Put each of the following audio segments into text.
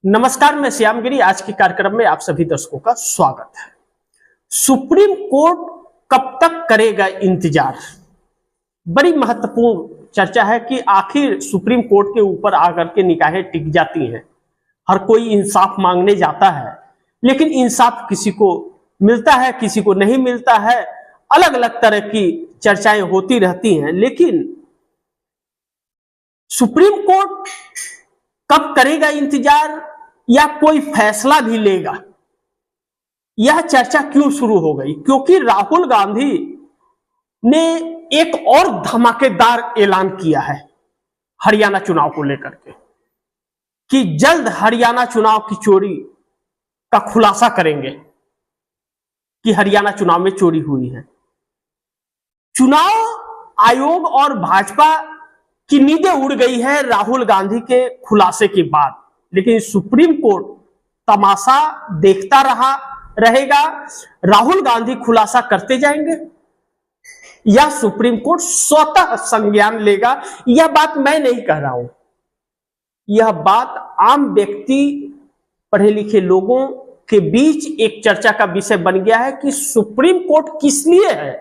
नमस्कार, मैं श्यामगिरी। आज के कार्यक्रम में आप सभी दर्शकों का स्वागत है। सुप्रीम कोर्ट कब तक करेगा इंतजार? बड़ी महत्वपूर्ण चर्चा है कि आखिर सुप्रीम कोर्ट के ऊपर आकर के निगाहें टिक जाती हैं। हर कोई इंसाफ मांगने जाता है, लेकिन इंसाफ किसी को मिलता है, किसी को नहीं मिलता है। अलग अलग तरह की चर्चाएं होती रहती हैं, लेकिन सुप्रीम कोर्ट कब करेगा इंतजार या कोई फैसला भी लेगा, यह चर्चा क्यों शुरू हो गई? क्योंकि राहुल गांधी ने एक और धमाकेदार ऐलान किया है हरियाणा चुनाव को लेकर के कि जल्द हरियाणा चुनाव की चोरी का खुलासा करेंगे कि हरियाणा चुनाव में चोरी हुई है। चुनाव आयोग और भाजपा की नींदें उड़ गई है राहुल गांधी के खुलासे के बाद, लेकिन सुप्रीम कोर्ट तमाशा देखता रहेगा। राहुल गांधी खुलासा करते जाएंगे या सुप्रीम कोर्ट स्वतः संज्ञान लेगा? यह बात मैं नहीं कह रहा हूं, यह बात आम व्यक्ति, पढ़े लिखे लोगों के बीच एक चर्चा का विषय बन गया है कि सुप्रीम कोर्ट किस लिए है।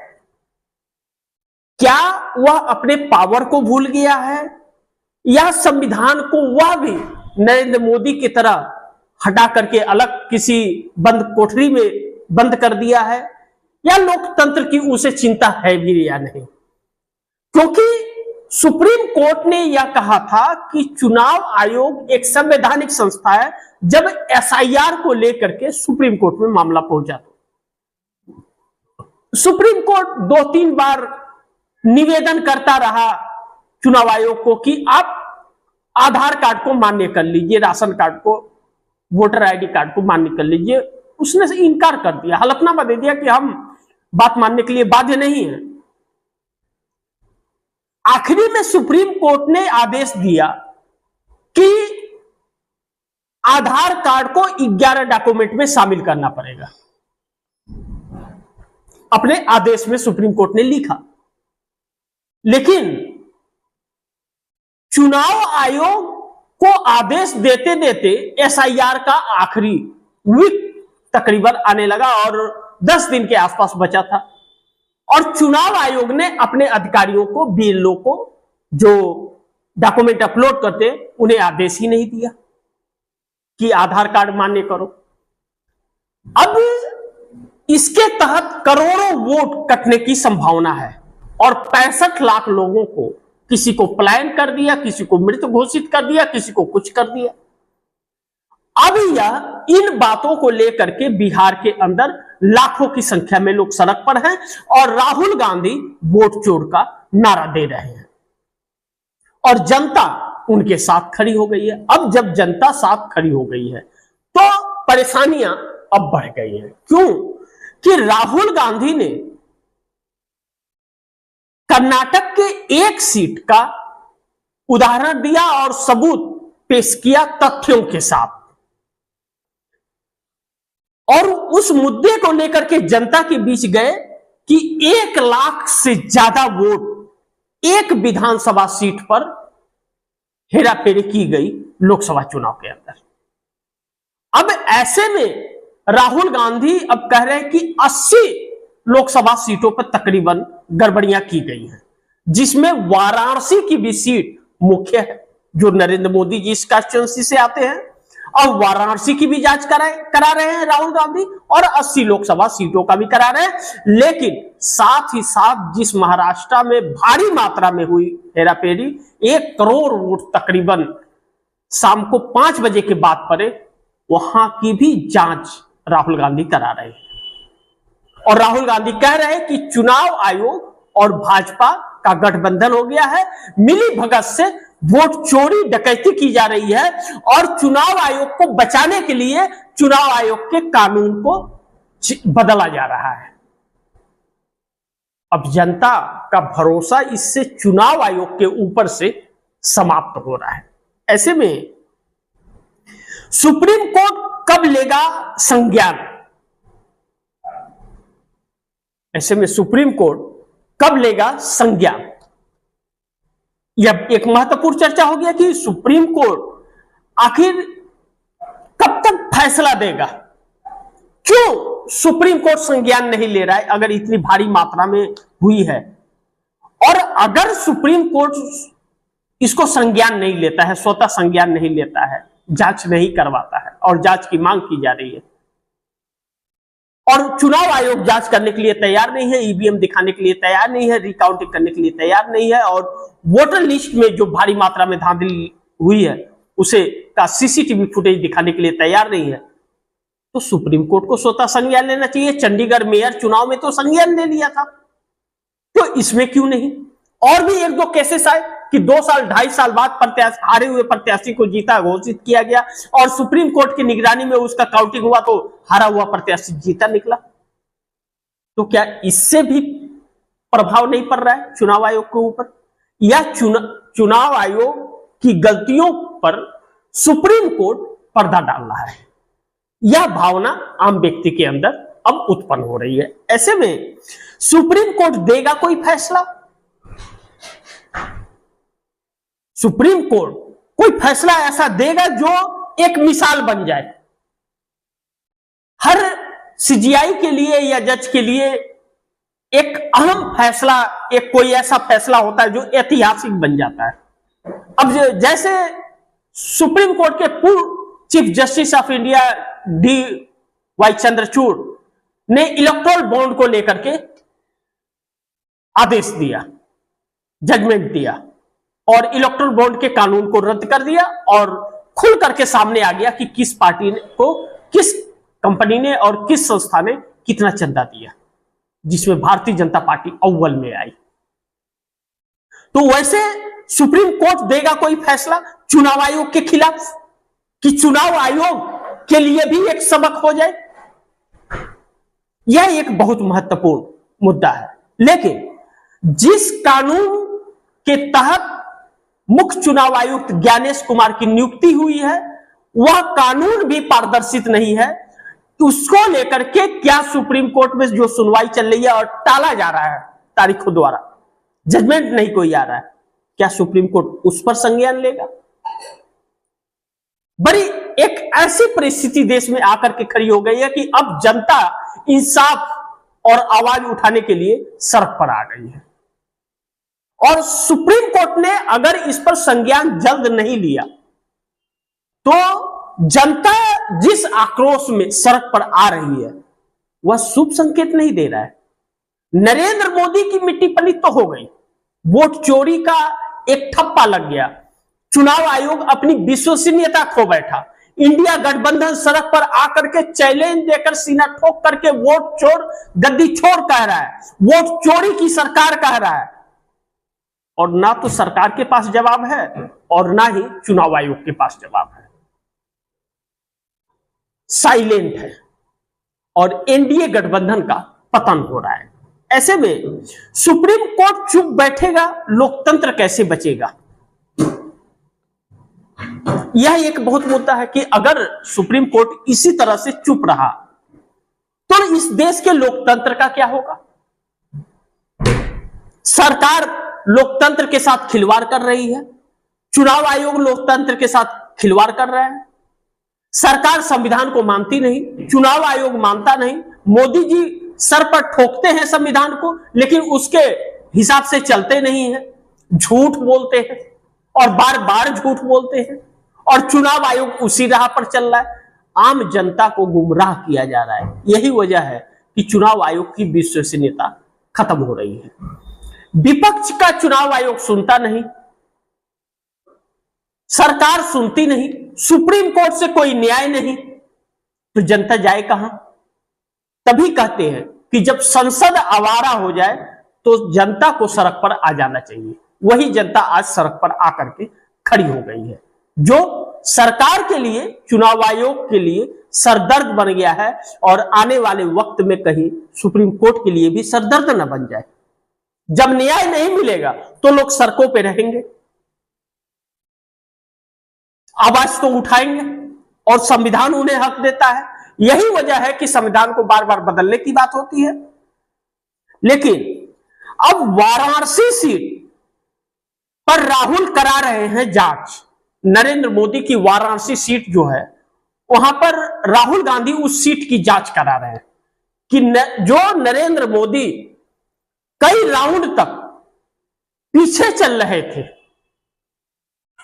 क्या वह अपने पावर को भूल गया है या संविधान को वह भी नरेंद्र मोदी की तरह हटा करके अलग किसी बंद कोठरी में बंद कर दिया है, या लोकतंत्र की उसे चिंता है भी या नहीं? क्योंकि सुप्रीम कोर्ट ने यह कहा था कि चुनाव आयोग एक संवैधानिक संस्था है। जब एसआईआर को लेकर के सुप्रीम कोर्ट में मामला पहुंचा, सुप्रीम कोर्ट 2-3 बार निवेदन करता रहा चुनाव आयोग को कि आप आधार कार्ड को मान्य कर लीजिए, राशन कार्ड को, वोटर आईडी कार्ड को मान्य कर लीजिए। उसने से इनकार कर दिया, हलफनामा दे दिया कि हम बात मानने के लिए बाध्य नहीं है। आखिरी में सुप्रीम कोर्ट ने आदेश दिया कि आधार कार्ड को 11 डॉक्यूमेंट में शामिल करना पड़ेगा। अपने आदेश में सुप्रीम कोर्ट ने लिखा, लेकिन चुनाव आयोग को आदेश देते देते एसआईआर का आखिरी वीक तकरीबन आने लगा और 10 दिन के आसपास बचा था, और चुनाव आयोग ने अपने अधिकारियों को, बीएलओ को, जो डॉक्यूमेंट अपलोड करते, उन्हें आदेश ही नहीं दिया कि आधार कार्ड मान्य करो। अब इसके तहत करोड़ों वोट कटने की संभावना है और 65 लाख लोगों को, किसी को पलायन कर दिया, किसी को मृत घोषित कर दिया, किसी को कुछ कर दिया। अब यह इन बातों को लेकर के बिहार के अंदर लाखों की संख्या में लोग सड़क पर हैं और राहुल गांधी वोट चोर का नारा दे रहे हैं और जनता उनके साथ खड़ी हो गई है। अब जब जनता साथ खड़ी हो गई है तो परेशानियां अब बढ़ गई हैं। क्यों? कि राहुल गांधी ने कर्नाटक के एक सीट का उदाहरण दिया और सबूत पेश किया तथ्यों के साथ, और उस मुद्दे को लेकर के जनता के बीच गए कि 1 लाख से ज्यादा वोट एक विधानसभा सीट पर हेराफेरी की गई लोकसभा चुनाव के अंदर। अब ऐसे में राहुल गांधी अब कह रहे हैं कि 80 लोकसभा सीटों पर तकरीबन गड़बड़ियां की गई हैं, जिसमें वाराणसी की भी सीट मुख्य है, जो नरेंद्र मोदी जी इस कॉन्स्टिट्यूएंसी से आते हैं, और वाराणसी की भी जांच करा रहे हैं राहुल गांधी, और 80 लोकसभा सीटों का भी करा रहे हैं। लेकिन साथ ही साथ जिस महाराष्ट्र में भारी मात्रा में हुई हेराफेरी, 1 करोड़ वोट तकरीबन शाम को 5 बजे के बाद पड़े, वहां की भी जांच राहुल गांधी करा रहे हैं। और राहुल गांधी कह रहे हैं कि चुनाव आयोग और भाजपा का गठबंधन हो गया है, मिली भगत से वोट चोरी डकैती की जा रही है, और चुनाव आयोग को बचाने के लिए चुनाव आयोग के कानून को बदला जा रहा है। अब जनता का भरोसा इससे चुनाव आयोग के ऊपर से समाप्त हो रहा है। ऐसे में सुप्रीम कोर्ट कब लेगा संज्ञान? ऐसे में सुप्रीम कोर्ट कब लेगा संज्ञान? यह एक महत्वपूर्ण चर्चा हो गया कि सुप्रीम कोर्ट आखिर फैसला देगा? क्यों सुप्रीम कोर्ट संज्ञान नहीं ले रहा है अगर इतनी भारी मात्रा में हुई है? और अगर सुप्रीम कोर्ट इसको संज्ञान नहीं लेता है, स्वतः संज्ञान नहीं लेता है, जांच नहीं करवाता है और जांच की मांग की जा रही है, और चुनाव आयोग जांच करने के लिए तैयार नहीं है, ईवीएम दिखाने के लिए तैयार नहीं है, रिकाउंटिंग करने के लिए तैयार नहीं है, और वोटर लिस्ट में जो भारी मात्रा में धांधली हुई है उसे का सीसीटीवी फुटेज दिखाने के लिए तैयार नहीं है, तो सुप्रीम कोर्ट को स्वतः संज्ञान लेना चाहिए। चंडीगढ़ मेयर चुनाव में तो संज्ञान ले लिया था, तो इसमें क्यों नहीं? और भी एक दो केसेस आए कि 2 साल 2.5 साल बाद प्रत्याशी, हारे हुए प्रत्याशी को जीता घोषित किया गया और सुप्रीम कोर्ट की निगरानी में उसका काउंटिंग हुआ तो हारा हुआ प्रत्याशी जीता निकला। तो क्या इससे भी प्रभाव नहीं पड़ रहा है चुनाव आयोग के ऊपर? या चुनाव आयोग की गलतियों पर सुप्रीम कोर्ट पर्दा डाल रहा है? यह भावना आम व्यक्ति के अंदर अब उत्पन्न हो रही है। ऐसे में सुप्रीम कोर्ट देगा कोई फैसला? सुप्रीम कोर्ट कोई फैसला ऐसा देगा जो एक मिसाल बन जाए, हर सीजीआई के लिए या जज के लिए एक अहम फैसला, एक कोई ऐसा फैसला होता है जो ऐतिहासिक बन जाता है। अब जैसे सुप्रीम कोर्ट के पूर्व chief justice of India D.Y.. Chandrachud ने इलेक्टोरल बॉन्ड को लेकर के आदेश दिया, जजमेंट दिया और इलेक्टोरल बॉन्ड के कानून को रद्द कर दिया और खुल करके सामने आ गया कि किस पार्टी को, किस कंपनी ने और किस संस्था ने कितना चंदा दिया, जिसमें भारतीय जनता पार्टी अव्वल में आई। तो वैसे सुप्रीम कोर्ट देगा कोई फैसला चुनाव आयोग के खिलाफ कि चुनाव आयोग के लिए भी एक सबक हो जाए? यह एक बहुत महत्वपूर्ण मुद्दा है। लेकिन जिस कानून के तहत मुख्य चुनाव आयुक्त ज्ञानेश कुमार की नियुक्ति हुई है वह कानून भी पारदर्शित नहीं है। उसको लेकर के क्या सुप्रीम कोर्ट में जो सुनवाई चल रही है और टाला जा रहा है तारीखों द्वारा, जजमेंट नहीं कोई आ रहा है, क्या सुप्रीम कोर्ट उस पर संज्ञान लेगा? बड़ी एक ऐसी परिस्थिति देश में आकर के खड़ी हो गई है कि अब जनता इंसाफ और आवाज उठाने के लिए सड़क पर आ गई है, और सुप्रीम कोर्ट ने अगर इस पर संज्ञान जल्द नहीं लिया तो जनता जिस आक्रोश में सड़क पर आ रही है वह शुभ संकेत नहीं दे रहा है। नरेंद्र मोदी की मिट्टी पलीत तो हो गई, वोट चोरी का एक ठप्पा लग गया, चुनाव आयोग अपनी विश्वसनीयता खो बैठा, इंडिया गठबंधन सड़क पर आकर के चैलेंज देकर सीना ठोक करके वोट चोर गद्दी छोड़ कह रहा है, वोट चोरी की सरकार कह रहा है, और ना तो सरकार के पास जवाब है और ना ही चुनाव आयोग के पास जवाब है, साइलेंट है और एनडीए गठबंधन का पतन हो रहा है। ऐसे में सुप्रीम कोर्ट चुप बैठेगा, लोकतंत्र कैसे बचेगा? यह एक बहुत मुद्दा है कि अगर सुप्रीम कोर्ट इसी तरह से चुप रहा तो इस देश के लोकतंत्र का क्या होगा? सरकार लोकतंत्र के साथ खिलवाड़ कर रही है, चुनाव आयोग लोकतंत्र के साथ खिलवाड़ कर रहा है, सरकार संविधान को मानती नहीं, चुनाव आयोग मानता नहीं, मोदी जी सर पर ठोकते हैं संविधान को लेकिन उसके हिसाब से चलते नहीं है, झूठ बोलते हैं और बार बार झूठ बोलते हैं, और चुनाव आयोग उसी राह पर चल रहा है, आम जनता को गुमराह किया जा रहा है। यही वजह है कि चुनाव आयोग की विश्वसनीयता खत्म हो रही है। विपक्ष का चुनाव आयोग सुनता नहीं, सरकार सुनती नहीं, सुप्रीम कोर्ट से कोई न्याय नहीं, तो जनता जाए कहां? तभी कहते हैं कि जब संसद आवारा हो जाए तो जनता को सड़क पर आ जाना चाहिए। वही जनता आज सड़क पर आकर के खड़ी हो गई है, जो सरकार के लिए, चुनाव आयोग के लिए सरदर्द बन गया है, और आने वाले वक्त में कहीं सुप्रीम कोर्ट के लिए भी सरदर्द न बन जाए। जब न्याय नहीं मिलेगा तो लोग सड़कों पे रहेंगे, आवाज तो उठाएंगे, और संविधान उन्हें हक देता है। यही वजह है कि संविधान को बार बार बदलने की बात होती है। लेकिन अब वाराणसी सीट पर राहुल करा रहे हैं जांच। नरेंद्र मोदी की वाराणसी सीट जो है वहां पर राहुल गांधी उस सीट की जांच करा रहे हैं कि जो नरेंद्र मोदी कई राउंड तक पीछे चल रहे थे,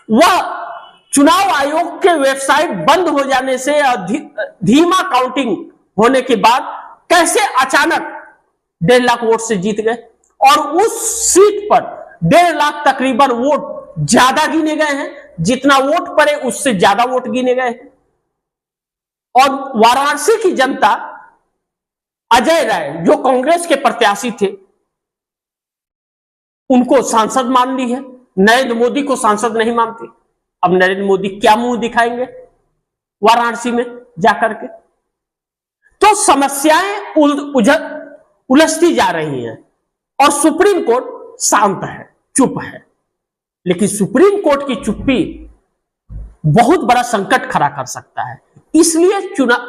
वह चुनाव आयोग के वेबसाइट बंद हो जाने से धीमा काउंटिंग होने के बाद कैसे अचानक 1.5 लाख वोट से जीत गए। और उस सीट पर 1.5 लाख तकरीबन वोट ज्यादा गिने गए हैं, जितना वोट पड़े उससे ज्यादा वोट गिने गए हैं। और वाराणसी की जनता अजय राय जो कांग्रेस के प्रत्याशी थे उनको सांसद मान ली है, नरेंद्र मोदी को सांसद नहीं मानती। अब नरेंद्र मोदी क्या मुंह दिखाएंगे वाराणसी में जाकर के। तो समस्याएं उलझती जा रही हैं और सुप्रीम कोर्ट शांत है, चुप है। लेकिन सुप्रीम कोर्ट की चुप्पी बहुत बड़ा संकट खड़ा कर सकता है। इसलिए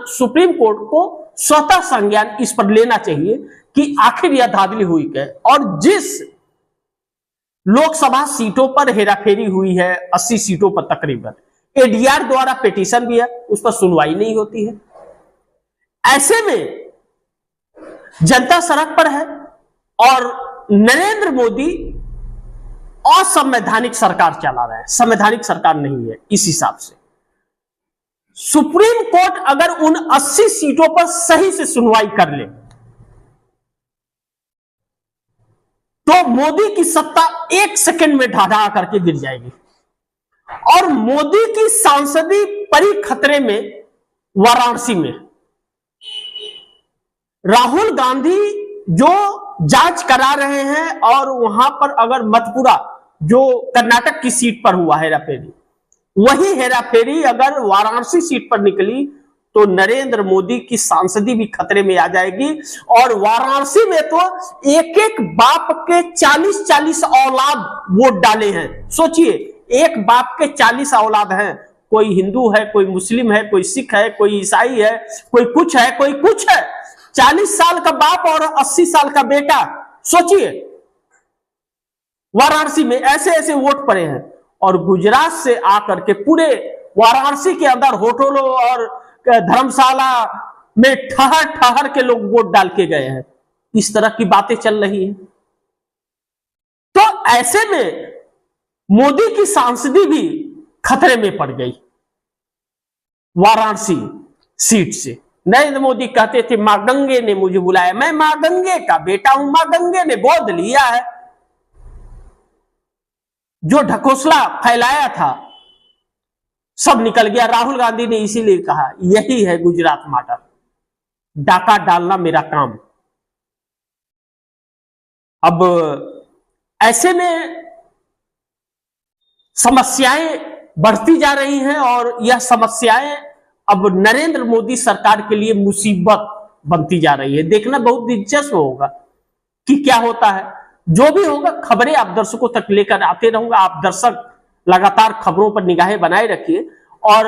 सुप्रीम कोर्ट को स्वतः संज्ञान इस पर लेना चाहिए कि आखिर यह धांधली हुई क्या है। और जिस लोकसभा सीटों पर हेराफेरी हुई है, 80 सीटों पर तकरीबन, एडीआर द्वारा पिटीशन भी है, उस पर सुनवाई नहीं होती है। ऐसे में जनता सड़क पर है और नरेंद्र मोदी असंवैधानिक सरकार चला रहा है, संवैधानिक सरकार नहीं है। इस हिसाब से सुप्रीम कोर्ट अगर उन 80 सीटों पर सही से सुनवाई कर ले तो मोदी की सत्ता 1 सेकंड में ढाढ़ा करके गिर जाएगी और मोदी की सांसदी परी खतरे में। वाराणसी में राहुल गांधी जो जांच करा रहे हैं और वहां पर अगर मधुपुरा जो कर्नाटक की सीट पर हुआ हेराफेरी, वही हेराफेरी अगर वाराणसी सीट पर निकली तो नरेंद्र मोदी की सांसदी भी खतरे में आ जाएगी। और वाराणसी में तो एक एक बाप के 40-40 औलाद वोट डाले हैं। सोचिए, एक बाप के 40 औलाद हैं, कोई हिंदू है, कोई मुस्लिम है, कोई सिख है, कोई ईसाई है, कोई कुछ है, कोई कुछ है। 40 साल का बाप और 80 साल का बेटा, सोचिए वाराणसी में ऐसे ऐसे वोट पड़े हैं। और गुजरात से आकर के पूरे वाराणसी के अंदर होटलों और धर्मशाला में ठहर ठहर के लोग वोट डाल के गए हैं। इस तरह की बातें चल रही हैं। तो ऐसे में मोदी की सांसदी भी खतरे में पड़ गई वाराणसी सीट से। नरेंद्र मोदी कहते थे मां गंगे ने मुझे बुलाया, मैं मां गंगे का बेटा हूं, मां गंगे ने गोद लिया है। जो ढकोसला फैलाया था सब निकल गया। राहुल गांधी ने इसीलिए कहा यही है गुजरात मैटर, डाका डालना मेरा काम। अब ऐसे में समस्याएं बढ़ती जा रही हैं और यह समस्याएं अब नरेंद्र मोदी सरकार के लिए मुसीबत बनती जा रही है। देखना बहुत दिलचस्प होगा कि क्या होता है। जो भी होगा खबरें आप दर्शकों तक लेकर आते रहूंगा। आप दर्शक लगातार खबरों पर निगाहें बनाए रखिए और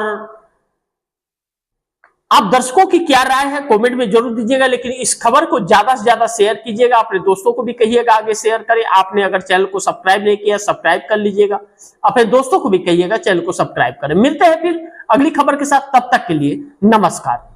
आप दर्शकों की क्या राय है कमेंट में जरूर दीजिएगा। लेकिन इस खबर को ज्यादा से ज्यादा शेयर कीजिएगा, अपने दोस्तों को भी कहिएगा आगे शेयर करें। आपने अगर चैनल को सब्सक्राइब नहीं किया सब्सक्राइब कर लीजिएगा, अपने दोस्तों को भी कहिएगा चैनल को सब्सक्राइब करें। मिलते हैं फिर अगली खबर के साथ, तब तक के लिए नमस्कार।